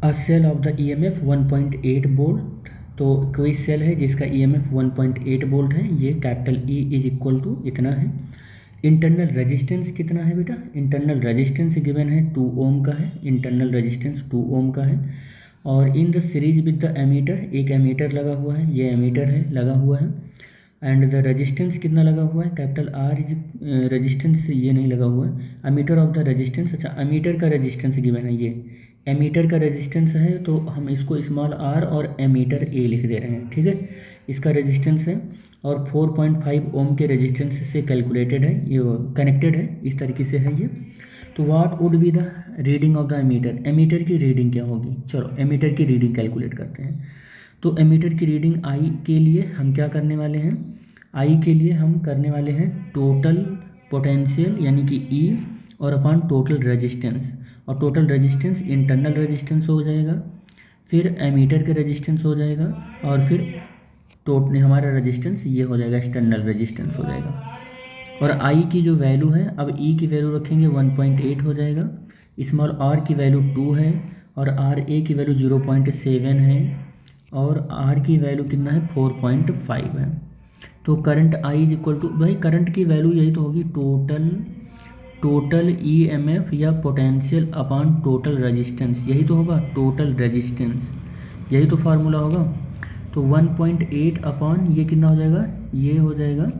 A cell of the EMF 1.8 volt. तो कोई cell है जिसका ईएमएफ 1.8 वोल्ट है, ये capital E is equal to इतना है। इंटरनल रेजिस्टेंस कितना है बेटा? इंटरनल रेजिस्टेंस गिवन है 2 ओम का है, इंटरनल रेजिस्टेंस 2 ओम का है। और in the series with the ammeter, एक एमीटर लगा हुआ है, ये एमीटर है लगा हुआ है। एंड द रेजिस्टेंस कितना लगा हुआ है? कैपिटल आर इज रेजिस्टेंस, ये नहीं लगा हुआ है। अमीटर ऑफ द रेजिस्टेंस, अच्छा अमीटर का रेजिस्टेंस गिवन है, ये एमीटर का रेजिस्टेंस है, तो हम इसको स्मॉल आर और एमीटर ए लिख दे रहे हैं, ठीक है। इसका रेजिस्टेंस है और 4.5 ओम के रेजिस्टेंस से कैलकुलेटेड है, ये कनेक्टेड है, इस तरीके से है ये। तो what would be the reading of the ammeter? Ammeter की रीडिंग क्या होगी? चलो एमीटर की रीडिंग कैलकुलेट करते हैं। तो एमीटर की रीडिंग आई के लिए हम क्या करने वाले हैं? आई के लिए हम करने वाले हैं टोटल पोटेंशियल यानी कि ई और अपॉन टोटल रेजिस्टेंस, और टोटल रेजिस्टेंस इंटरनल रेजिस्टेंस हो जाएगा, फिर एमीटर के रेजिस्टेंस हो जाएगा, और फिर टोटल हमारा रेजिस्टेंस ये हो जाएगा, एक्सटर्नल रेजिस्टेंस हो जाएगा। और आई की जो वैल्यू है, अब ई की वैल्यू रखेंगे 1.8 हो जाएगा, स्मॉल आर की वैल्यू 2 है, और आर ए की वैल्यू 0.7 है, और आर की वैल्यू कितना है? 4.5 है। तो current I is equal to, भाई करंट की वैल्यू यही तो होगी, टोटल ईएमएफ या पोटेंशियल अपॉन टोटल रेजिस्टेंस, यही तो होगा टोटल रेजिस्टेंस, यही तो फार्मूला होगा। तो 1.8 अपॉन ये कितना हो जाएगा? ये हो जाएगा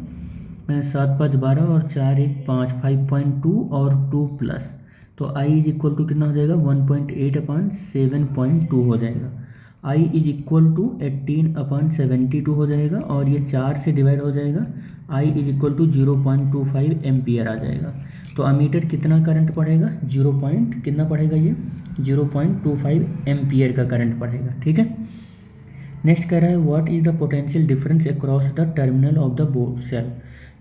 7 5 12 और 4 1 5, 5.2 और 2 प्लस, तो आई इज इक्वल टू कितना हो जाएगा? 1.8 अपॉन 7.2 हो जाएगा। आई इज इक्वल टू 18 अपॉन 72 हो जाएगा, और ये 4 से डिवाइड हो जाएगा, आई इज इक्वल टू 0.25 एम्पियर आ जाएगा। तो अमीटर कितना करंट पड़ेगा? कितना पड़ेगा ये? 0.25 एम्पियर का करंट पड़ेगा, ठीक है। नेक्स्ट कह रहा है what is the potential difference across the terminal of the board cell.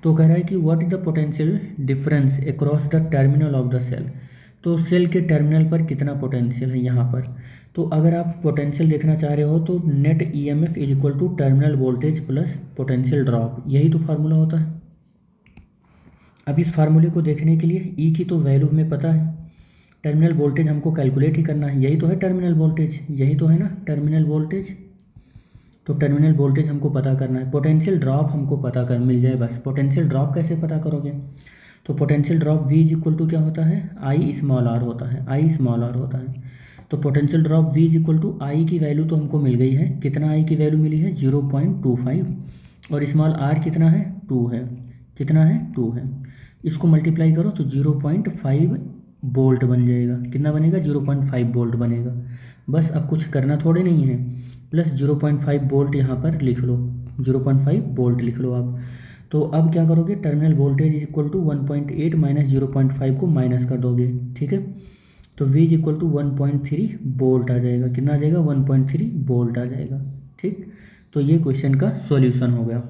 तो कह रहा है कि what is the potential difference across the terminal of the cell. तो सेल के टर्मिनल पर कितना पोटेंशियल है यहाँ पर। तो अगर आप पोटेंशियल देखना चाह रहे हो तो net EMF is equal to terminal voltage plus potential drop, यही तो फार्मूला होता है। अब इस फार्मूले को देखने के लिए ई की तो वैल्यू हमें पता है, टर्मिनल वोल्टेज हमको कैलकुलेट ही करना है, यही तो है टर्मिनल वोल्टेज, यही तो है ना टर्मिनल वोल्टेज। तो टर्मिनल वोल्टेज हमको पता करना है, पोटेंशियल ड्रॉप हमको पता कर मिल जाए बस। पोटेंशियल ड्रॉप कैसे पता करोगे? तो potential drop V is equal to क्या होता है? आई स्मॉल आर होता है, आई स्मॉल आर होता है। तो potential drop V is equal to I की वैल्यू तो हमको मिल गई है, कितना आई की वैल्यू मिली है? 0.25, और स्मॉल आर कितना है? 2 है, कितना है? 2 है। इसको मल्टीप्लाई करो तो 0.5 वोल्ट बन जाएगा, कितना बनेगा? 0.5 वोल्ट बनेगा। बस अब कुछ करना थोड़े नहीं है, प्लस 0.5 वोल्ट यहाँ पर लिख लो, 0.5 वोल्ट लिख लो आप। तो अब क्या करोगे? Terminal voltage is equal to 1.8 minus 0.5 को माइनस कर दोगे, ठीक है। तो V is equal to 1.3 volt आ जाएगा, कितना आ जाएगा? 1.3 वोल्ट आ जाएगा, ठीक। तो ये क्वेश्चन का सॉल्यूशन हो गया।